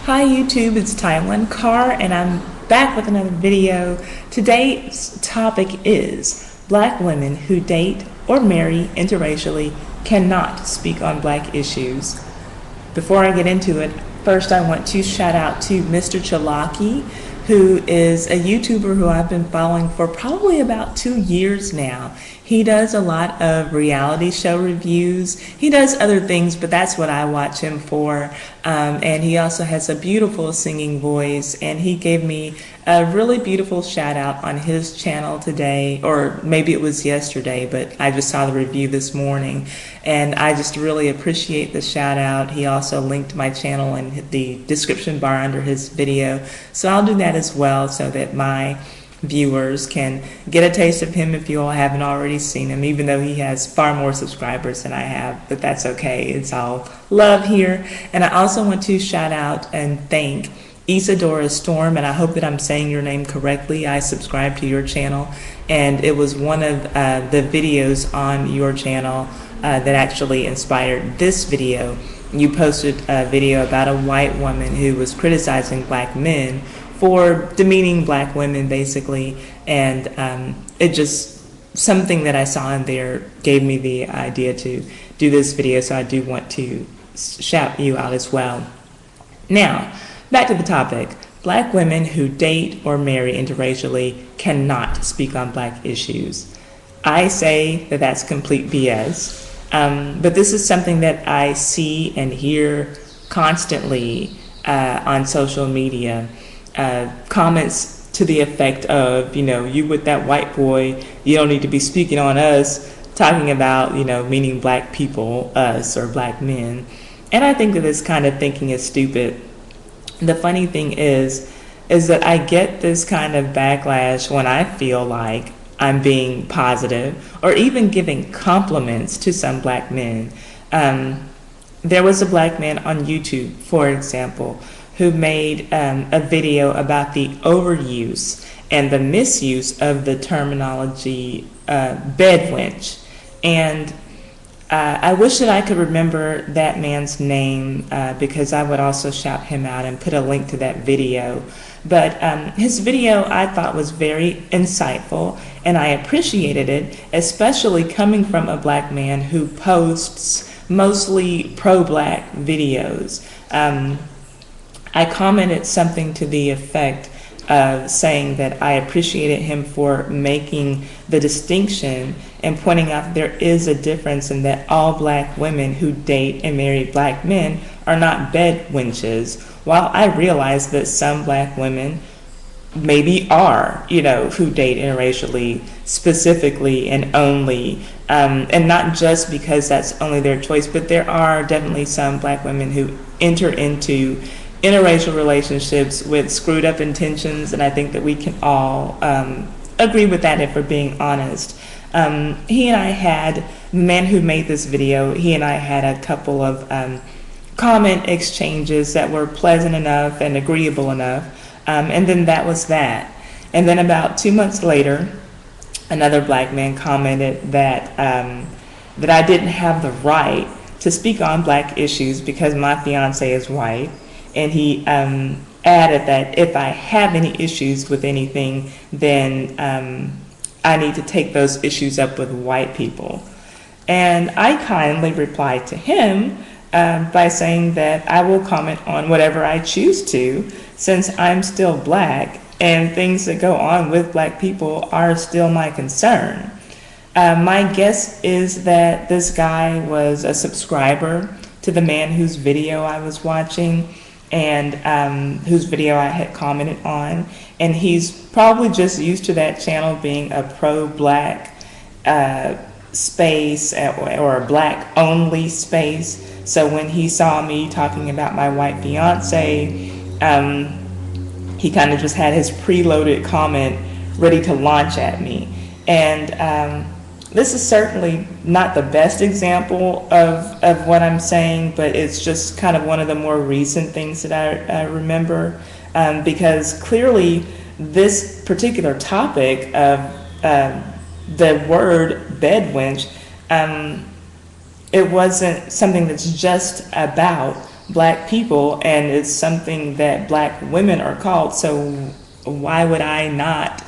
Hi YouTube, it's Taiwan Carr and I'm back with another video. Today's topic is Black women who date or marry interracially cannot speak on Black issues. Before I get into it, first I want to shout out to Mr. Chalaki, who is a YouTuber who I've been following for probably about 2 years now. He does a lot of reality show reviews. He does other things, but that's what I watch him for. And he also has a beautiful singing voice, and he gave me a really beautiful shout out on his channel today, or maybe it was yesterday, but I just saw the review this morning, and I just really appreciate the shout out. He also linked my channel in the description bar under his video, so I'll do that as well so that my viewers can get a taste of him if you all haven't already seen him, even though he has far more subscribers than I have, but that's okay. It's all love here. And I also want to shout out and thank Isadora Storm, and I hope that I'm saying your name correctly. I subscribed to your channel, and it was one of the videos on your channel that actually inspired this video. You posted a video about a white woman who was criticizing Black men for demeaning Black women, basically, and it just, something that I saw in there gave me the idea to do this video, so I do want to shout you out as well. Now, back to the topic. Black women who date or marry interracially cannot speak on Black issues. I say that that's complete BS, but this is something that I see and hear constantly on social media. Comments to the effect of, you with that white boy, you don't need to be speaking on us, talking about, meaning Black people, us, or Black men. And I think that this kind of thinking is stupid. The funny thing is that I get this kind of backlash when I feel like I'm being positive or even giving compliments to some Black men. There was a Black man on YouTube, for example, who made a video about the overuse and the misuse of the terminology bed wench. And I wish that I could remember that man's name because I would also shout him out and put a link to that video. But his video I thought was very insightful, and I appreciated it, especially coming from a Black man who posts mostly pro-Black videos. I commented something to the effect of saying that I appreciated him for making the distinction and pointing out that there is a difference in that all Black women who date and marry Black men are not bed wenches, while I realize that some Black women maybe are, who date interracially specifically and only, and not just because that's only their choice, but there are definitely some Black women who enter into interracial relationships with screwed up intentions, and I think that we can all agree with that if we're being honest. He and I had, the man who made this video, he and I had a couple of comment exchanges that were pleasant enough and agreeable enough, and then that was that. And then about 2 months later, another Black man commented that that I didn't have the right to speak on Black issues because my fiance is white. And he added that if I have any issues with anything, then I need to take those issues up with white people. And I kindly replied to him by saying that I will comment on whatever I choose to, since I'm still Black and things that go on with Black people are still my concern. My guess is that this guy was a subscriber to the man whose video I was watching, and whose video I had commented on, and he's probably just used to that channel being a pro-Black space or a Black only space. So when he saw me talking about my white fiance, he kind of just had his preloaded comment ready to launch at me. And this is certainly not the best example of what I'm saying, but it's just kind of one of the more recent things that I remember, because clearly this particular topic of the word bed wench, it wasn't something that's just about black people, and it's something that black women are called. So why would I not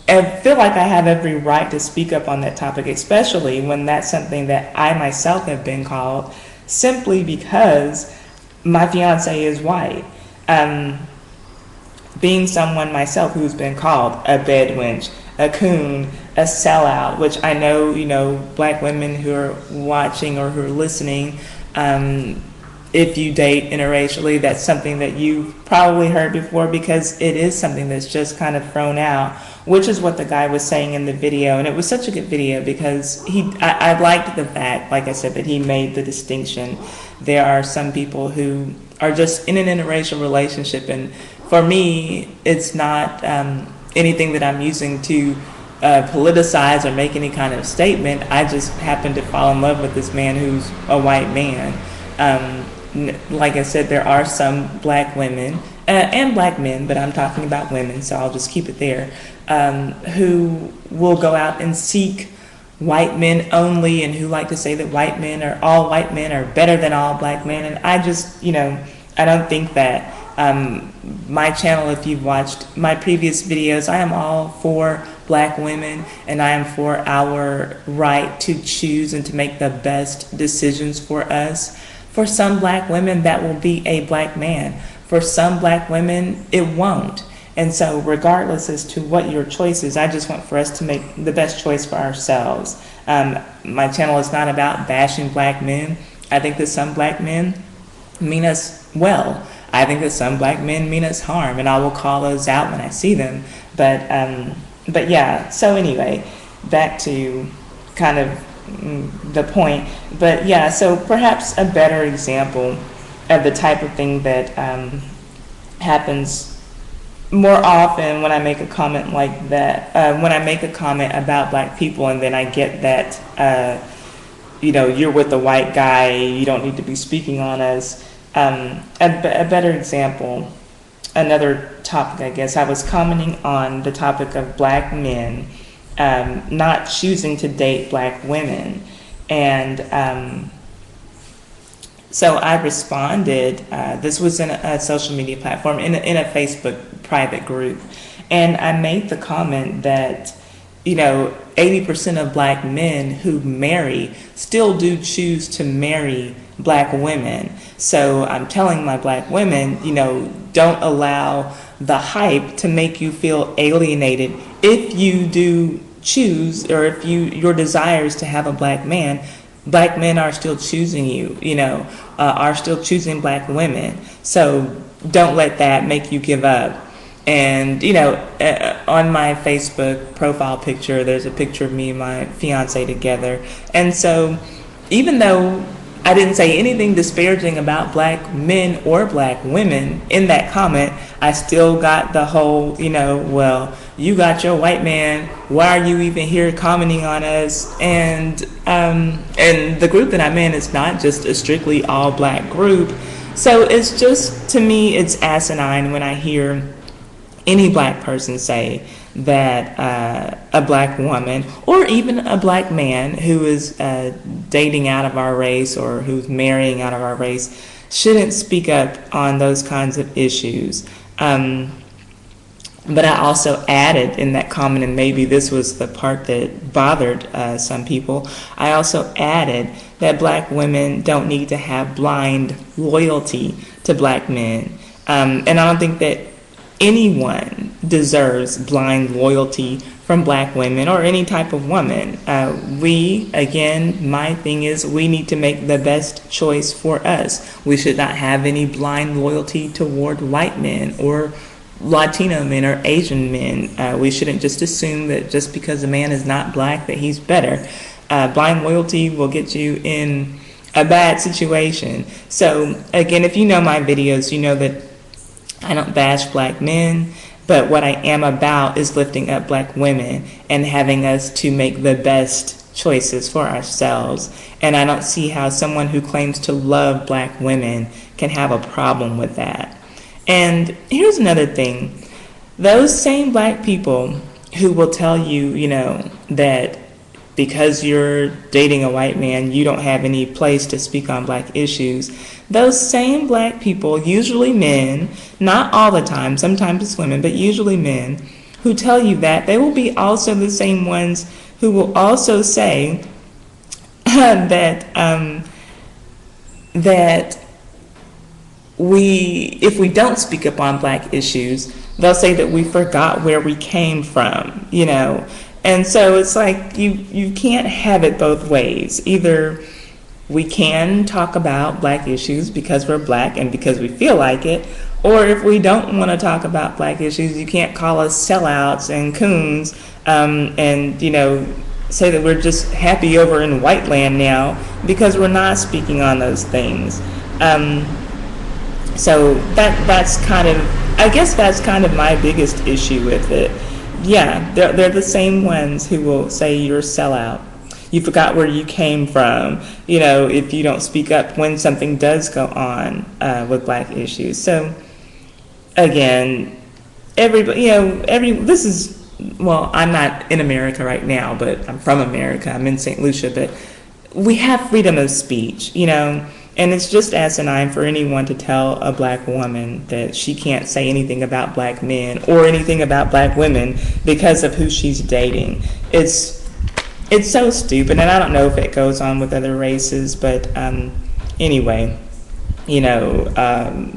I feel like I have every right to speak up on that topic, especially when that's something that I myself have been called, simply because my fiance is white. Being someone myself who's been called a bedwench, a coon, a sellout, which I know, black women who are watching or who are listening, if you date interracially, that's something that you've probably heard before, because it is something that's just kind of thrown out, which is what the guy was saying in the video. And it was such a good video because I liked the fact, like I said, that he made the distinction. There are some people who are just in an interracial relationship, and for me, it's not anything that I'm using to politicize or make any kind of statement. I just happen to fall in love with this man who's a white man. Like I said, there are some black women and black men, but I'm talking about women, so I'll just keep it there, who will go out and seek white men only, and who like to say that all white men are better than all black men. And I just, I don't think that. My channel, if you've watched my previous videos, I am all for black women, and I am for our right to choose and to make the best decisions for us. For some black women, that will be a black man. For some black women, it won't. And so regardless as to what your choice is, I just want for us to make the best choice for ourselves. My channel is not about bashing black men. I think that some black men mean us well. I think that some black men mean us harm, and I will call those out when I see them. But yeah, so anyway, back to kind of the point. But yeah, so perhaps a better example of the type of thing that happens more often when I make a comment like that, when I make a comment about black people, and then I get that, you're with a white guy, you don't need to be speaking on us. A better example, another topic, I guess, I was commenting on the topic of black men not choosing to date black women. And so I responded, this was in a social media platform, in a Facebook private group, and I made the comment that 80% of black men who marry still do choose to marry black women. So I'm telling my black women, don't allow the hype to make you feel alienated. If you do choose, or if your desire is to have a black men are still choosing you, are still choosing black women. So don't let that make you give up. And, on my Facebook profile picture, there's a picture of me and my fiance together. And so even though I didn't say anything disparaging about black men or black women in that comment, I still got the whole, well, you got your white man, why are you even here commenting on us? And the group that I'm in is not just a strictly all black group. So it's just, to me, it's asinine when I hear any black person say that a black woman, or even a black man who is dating out of our race, or who's marrying out of our race, shouldn't speak up on those kinds of issues. But I also added in that comment, and maybe this was the part that bothered some people, I also added that black women don't need to have blind loyalty to black men. And I don't think that anyone deserves blind loyalty from black women or any type of woman. My thing is, we need to make the best choice for us. We should not have any blind loyalty toward white men or Latino men or Asian men. We shouldn't just assume that just because a man is not black that he's better. Blind loyalty will get you in a bad situation. So again, if you know my videos, you know that I don't bash black men, but what I am about is lifting up black women and having us to make the best choices for ourselves. And I don't see how someone who claims to love black women can have a problem with that. And here's another thing. Those same black people who will tell you, that because you're dating a white man, you don't have any place to speak on black issues. Those same black people, usually men, not all the time, sometimes it's women, but usually men, who tell you that, they will be also the same ones who will also say that if we don't speak up on black issues, they'll say that we forgot where we came from, you know. And so it's like you can't have it both ways. Either we can talk about black issues because we're black and because we feel like it, or if we don't want to talk about black issues, you can't call us sellouts and coons and, you know, say that we're just happy over in white land now because we're not speaking on those things. So that's kind of, I guess that's kind of my biggest issue with it. Yeah, they're the same ones who will say you're a sellout. You forgot where you came from, you know, if you don't speak up when something does go on with black issues. So again, everybody, you know, this is, well, I'm not in America right now, but I'm from America. I'm in St. Lucia, but we have freedom of speech, you know, and it's just asinine for anyone to tell a black woman that she can't say anything about black men or anything about black women because of who she's dating. It's so stupid, and I don't know if it goes on with other races, but anyway, you know,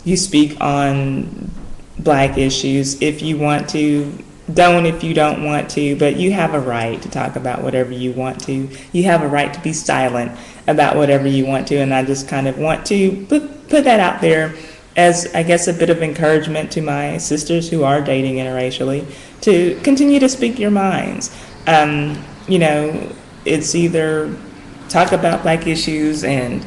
you speak on black issues if you want to, don't if you don't want to, but you have a right to talk about whatever you want to. You have a right to be silent about whatever you want to, and I just kind of want to put that out there as, I guess, a bit of encouragement to my sisters who are dating interracially to continue to speak your minds. You know, it's either talk about black issues and,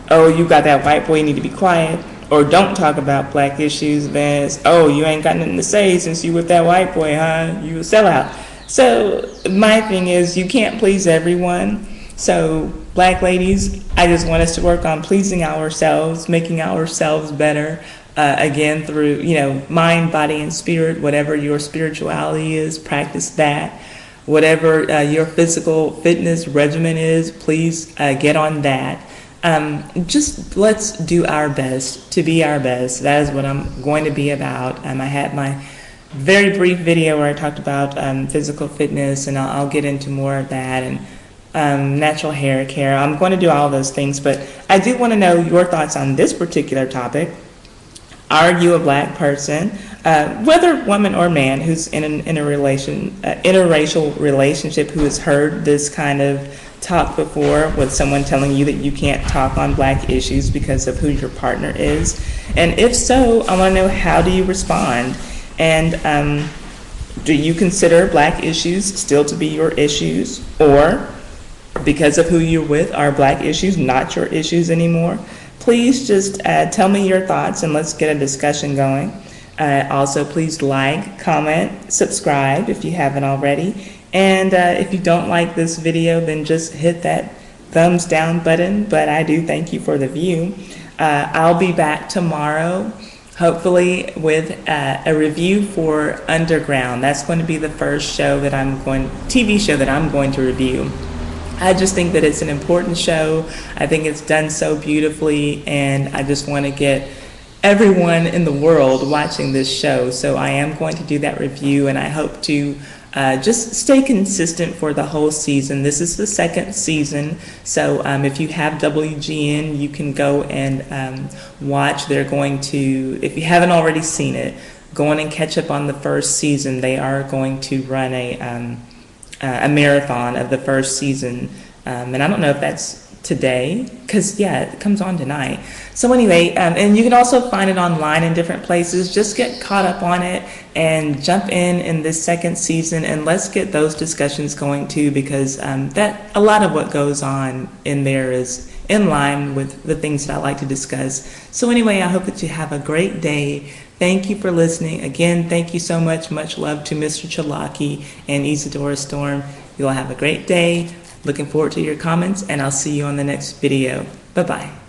oh, you got that white boy, you need to be quiet, or don't talk about black issues, then it's, oh, you ain't got nothing to say since you with that white boy, huh? You a sellout. So my thing is, you can't please everyone. So black ladies, I just want us to work on pleasing ourselves, making ourselves better, again, through, you know, mind, body, and spirit. Whatever your spirituality is, practice that. Whatever your physical fitness regimen is, please get on that. Just let's do our best to be our best. That is what I'm going to be about. I had my very brief video where I talked about physical fitness, and I'll get into more of that, and natural hair care. I'm going to do all those things, but I do want to know your thoughts on this particular topic. Are you a black person, whether woman or man, who's in a interracial relationship, who has heard this kind of talk before with someone telling you that you can't talk on black issues because of who your partner is? And if so, I want to know, how do you respond? And do you consider black issues still to be your issues, or because of who you're with, are black issues not your issues anymore? Please just tell me your thoughts and let's get a discussion going. Also, please like, comment, subscribe if you haven't already. And if you don't like this video, then just hit that thumbs down button. But I do thank you for the view. I'll be back tomorrow, hopefully with a review for Underground. That's going to be the first TV show that I'm going to review. I just think that it's an important show. I think it's done so beautifully, and I just want to get everyone in the world watching this show. So I am going to do that review, and I hope to just stay consistent for the whole season. This is the second season, so if you have WGN, you can go and watch. They're going to, if you haven't already seen it, go on and catch up on the first season. They are going to run a marathon of the first season, and I don't know if that's today, because it comes on tonight. So anyway, and you can also find it online in different places. Just get caught up on it and jump in this second season, and let's get those discussions going too, because that a lot of what goes on in there is in line with the things that I like to discuss. So anyway, I hope that you have a great day. Thank you for listening. Again, thank you so much. Much love to Mr. Chalaki and Isadora Storm. You'll have a great day. Looking forward to your comments, and I'll see you on the next video. Bye-bye.